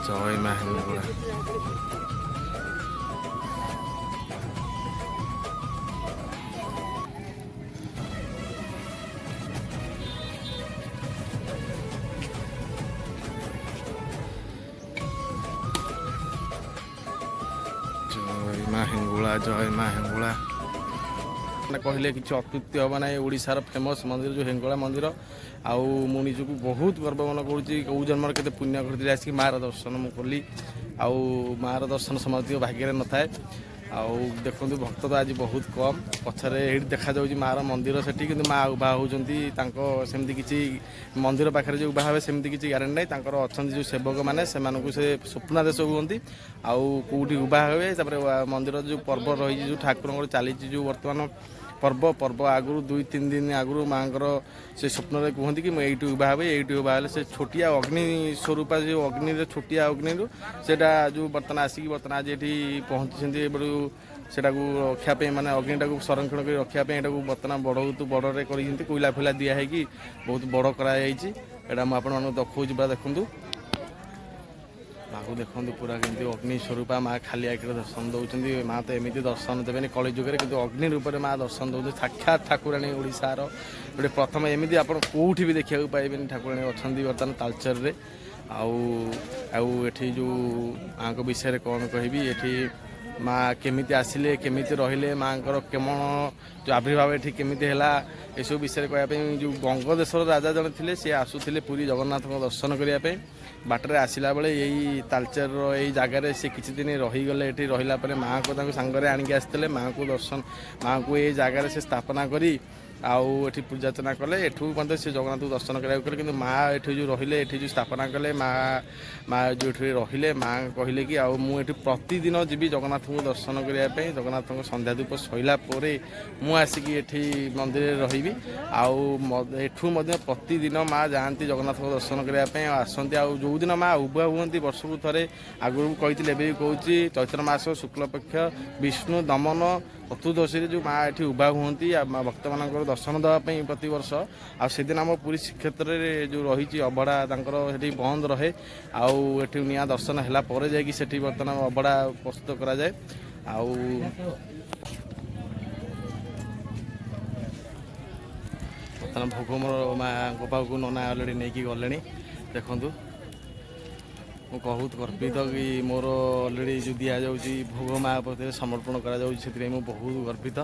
ଜୟ ମା ହିଙ୍ଗୁଳା। ଜୟ ମା ହିଙ୍ଗୁଳା, ଜୟ ମା ହିଙ୍ଗୁଳା। ମାନେ କହିଲେ କିଛି ଅତ୍ୟୁକ୍ତି ହେବ ନାହିଁ। ଓଡ଼ିଶାର ଫେମସ୍ ମନ୍ଦିର ଯେଉଁ ହିଙ୍ଗୁଳା ମନ୍ଦିର। ଆଉ ମୁଁ ନିଜକୁ ବହୁତ ଗର୍ବ ମନେ କରୁଛି। କେଉଁ ଜନ୍ମରେ କେତେ ପୁଣ୍ୟ କରିଥିଲି ଆସିକି ମାଆର ଦର୍ଶନ ମୁଁ କଲି। ଆଉ ମାଆର ଦର୍ଶନ ସମସ୍ତଙ୍କ ଭାଗ୍ୟରେ ନଥାଏ। ଆଉ ଦେଖନ୍ତୁ ଭକ୍ତ ତ ଆଜି ବହୁତ କମ୍। ପଛରେ ଏଇଠି ଦେଖାଯାଉଛି ମାଆର ମନ୍ଦିର ସେଠି, କିନ୍ତୁ ମାଆ ଉଭା ହେଉଛନ୍ତି। ତାଙ୍କ ସେମିତି କିଛି ମନ୍ଦିର ପାଖରେ ଯେଉଁ ଉଭା ହେବେ ସେମିତି କିଛି ଗ୍ୟାରେଣ୍ଟି ନାହିଁ। ତାଙ୍କର ଅଛନ୍ତି ଯେଉଁ ସେବକମାନେ, ସେମାନଙ୍କୁ ସେ ସ୍ୱପ୍ନାଦେଶ ହୁଅନ୍ତି ଆଉ କେଉଁଠି ଉଭା ହେବେ। ତାପରେ ମନ୍ଦିର ଯେଉଁ ପର୍ବ ରହିଛି, ଯେଉଁ ଠାକୁରଙ୍କର ଚାଲିଛି ଯେଉଁ ବର୍ତ୍ତମାନ ପର୍ବ ଆଗରୁ 2-3 ଦିନ ଆଗରୁ ମାଆଙ୍କର ସେ ସ୍ୱପ୍ନରେ କୁହନ୍ତି କି ମୁଁ ଏଇଠି ଉଭା ହେବି। ଏଇଠି ଉଭା ହେଲେ ସେ ଛୋଟିଆ ଅଗ୍ନି ସ୍ୱରୂପା ଯେଉଁ ଅଗ୍ନିରେ ଛୋଟିଆ ଅଗ୍ନିରୁ ସେଇଟା ଯେଉଁ ବର୍ତ୍ତମାନ ଆସିକି ଆଜି ଏଠି ପହଞ୍ଚିଛନ୍ତି। ଏବେଠୁ ସେଟାକୁ ରଖିବା ପାଇଁ ମାନେ ଅଗ୍ନିଟାକୁ ସଂରକ୍ଷଣ କରି ରଖିବା ପାଇଁ ଏଟାକୁ ବର୍ତ୍ତମାନ ବହୁତ ବଡ଼ରେ କରିଛନ୍ତି। କୋଇଲା ଫୋଇଲା ଦିଆ ହେଇକି ବହୁତ ବଡ଼ କରାଯାଇଛି। ଏଇଟା ମୁଁ ଆପଣମାନଙ୍କୁ ଦେଖାଉଛି ପୁରା ଦେଖନ୍ତୁ। ମାଆକୁ ଦେଖନ୍ତୁ ପୁରା କେମିତି ଅଗ୍ନି ସ୍ୱରୂପା ମାଆ ଖାଲି ଆଖିରେ ଦର୍ଶନ ଦେଉଛନ୍ତି। ମାଆ ତ ଏମିତି ଦର୍ଶନ ଦେବେନି କଳି ଯୁଗରେ, କିନ୍ତୁ ଅଗ୍ନି ରୂପରେ ମାଆ ଦର୍ଶନ ଦେଉଛନ୍ତି। ସାକ୍ଷାତ ଠାକୁରାଣୀ ଓଡ଼ିଶାର ଗୋଟେ ପ୍ରଥମ ଏମିତି ଆପଣ କେଉଁଠି ବି ଦେଖିବାକୁ ପାଇବେନି। ଠାକୁରାଣୀ ଅଛନ୍ତି ବର୍ତ୍ତମାନ ତାଳଚେରରେ। ଆଉ ଏଠି ଯେଉଁ ମାଆଙ୍କ ବିଷୟରେ କ'ଣ କହିବି, ଏଠି ମାଆ କେମିତି ଆସିଲେ, କେମିତି ରହିଲେ, ମାଆଙ୍କର କେମଣ ଯେଉଁ ଆବିର୍ଭାବ ଏଠି କେମିତି ହେଲା, ଏସବୁ ବିଷୟରେ କହିବା ପାଇଁ ଯେଉଁ ବଙ୍ଗ ଦେଶର ରାଜା ଜଣେ ଥିଲେ, ସେ ଆସୁଥିଲେ ପୁରୀ ଜଗନ୍ନାଥଙ୍କ ଦର୍ଶନ କରିବା ପାଇଁ। ବାଟରେ ଆସିଲା ବେଳେ ଏଇ ତାଳଚେରର ଏଇ ଜାଗାରେ ସେ କିଛି ଦିନ ରହିଗଲେ। ଏଠି ରହିଲା ପରେ ମାଆଙ୍କୁ ତାଙ୍କୁ ସାଙ୍ଗରେ ଆଣିକି ଆସିଥିଲେ। ମାଆଙ୍କୁ ଏଇ ଜାଗାରେ ସେ ସ୍ଥାପନା କରି ଆଉ ଏଠି ପୂଜାର୍ଚ୍ଚନା କଲେ। ଏଠୁ ମଧ୍ୟ ସେ ଜଗନ୍ନାଥଙ୍କୁ ଦର୍ଶନ କରିବାକୁ ଗଲେ, କିନ୍ତୁ ମାଆ ଏଠି ଯେଉଁ ରହିଲେ, ଏଠି ଯେଉଁ ସ୍ଥାପନା କଲେ, ମାଆ ଯେଉଁ ଏଠି ରହିଲେ, ମାଆ କହିଲେ କି ଆଉ ମୁଁ ଏଠି ପ୍ରତିଦିନ ଯିବି ଜଗନ୍ନାଥଙ୍କୁ ଦର୍ଶନ କରିବା ପାଇଁ। ଜଗନ୍ନାଥଙ୍କ ସନ୍ଧ୍ୟା ଧୂପ ସରିଲା ପରେ ମୁଁ ଆସିକି ଏଠି ମନ୍ଦିରରେ ରହିବି। ଆଉ ଏଠୁ ମଧ୍ୟ ପ୍ରତିଦିନ ମାଆ ଯାଆନ୍ତି ଜଗନ୍ନାଥଙ୍କ ଦର୍ଶନ କରିବା ପାଇଁ ଆଉ ଆସନ୍ତି। ଆଉ ଯେଉଁଦିନ ମାଆ ଉଭା ହୁଅନ୍ତି ବର୍ଷକୁ ଥରେ, ଆଗରୁ କହିଥିଲେ ଏବେ ବି କହୁଛି, ଚୈତ୍ର ମାସ ଶୁକ୍ଲପକ୍ଷ ବିଷ୍ଣୁ ଦମନ ଚତୁର୍ଦ୍ଦଶୀରେ ଯେଉଁ ମାଆ ଏଠି ଉଭା ହୁଅନ୍ତି ଆଉ ଭକ୍ତମାନଙ୍କର ଦର୍ଶନ ଦେବା ପାଇଁ ପ୍ରତିବର୍ଷ। ଆଉ ସେଦିନ ଆମ ପୁରୀ ଶ୍ରୀକ୍ଷେତ୍ରରେ ଯେଉଁ ରହିଛି ଅବଢ଼ା ତାଙ୍କର ସେଠି ବନ୍ଦ ରହେ। ଆଉ ଏଠି ନିଆଁ ଦର୍ଶନ ହେଲା ପରେ ଯାଇକି ସେଠି ବର୍ତ୍ତମାନ ଅବଢ଼ା ପ୍ରସ୍ତୁତ କରାଯାଏ। ଆଉ ବର୍ତ୍ତମାନ ଭୋଗ ମୋର ମାଆଙ୍କ ପାଖକୁ ନନା ଅଲରେଡ଼ି ନେଇକି ଗଲେଣି। ଦେଖନ୍ତୁ ମୁଁ ବହୁତ ଗର୍ବିତ କି ମୋର ଅଲରେଡ଼ି ଯେଉଁ ଦିଆଯାଉଛି ଭୋଗ ମାଆ ପ୍ରତି ସମର୍ପଣ କରାଯାଉଛି, ସେଥିପାଇଁ ମୁଁ ବହୁତ ଗର୍ବିତ।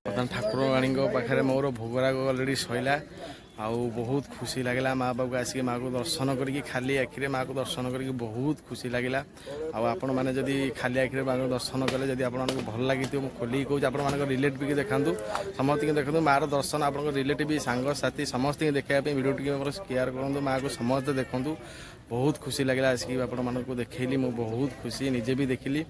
ବର୍ତ୍ତମାନ ଠାକୁରାଣୀଙ୍କ ପାଖରେ ମୋର ଭୋଗରାଗ ଅଲରେଡ଼ି ସଇଲା। ଆଉ ବହୁତ ଖୁସି ଲାଗିଲା ମାଆ ପାଖକୁ ଆସିକି ମାଆକୁ ଦର୍ଶନ କରିକି, ଖାଲି ଆଖିରେ ମାଆକୁ ଦର୍ଶନ କରିକି ବହୁତ ଖୁସି ଲାଗିଲା। ଆଉ ଆପଣମାନେ ଯଦି ଖାଲି ଆଖିରେ ମାଆକୁ ଦର୍ଶନ କଲେ, ଯଦି ଆପଣମାନଙ୍କୁ ଭଲ ଲାଗିଥିବ, ମୁଁ ଖୋଲିକି କହୁଛି ଆପଣମାନଙ୍କ ରିଲେଟିଭ୍କି ଦେଖାନ୍ତୁ, ସମସ୍ତଙ୍କୁ ଦେଖନ୍ତୁ। ମାଆର ଦର୍ଶନ ଆପଣଙ୍କ ରିଲେଟିଭ୍ ସାଙ୍ଗସାଥି ସମସ୍ତଙ୍କୁ ଦେଖାଇବା ପାଇଁ ଭିଡ଼ିଓ ଟିକେ ମୋର ସେୟାର କରନ୍ତୁ। ମାଆକୁ ସମସ୍ତେ ଦେଖନ୍ତୁ। ବହୁତ ଖୁସି ଲାଗିଲା ଆସିକି ଆପଣମାନଙ୍କୁ ଦେଖେଇଲି। ମୁଁ ବହୁତ ଖୁସି, ନିଜେ ବି ଦେଖିଲି।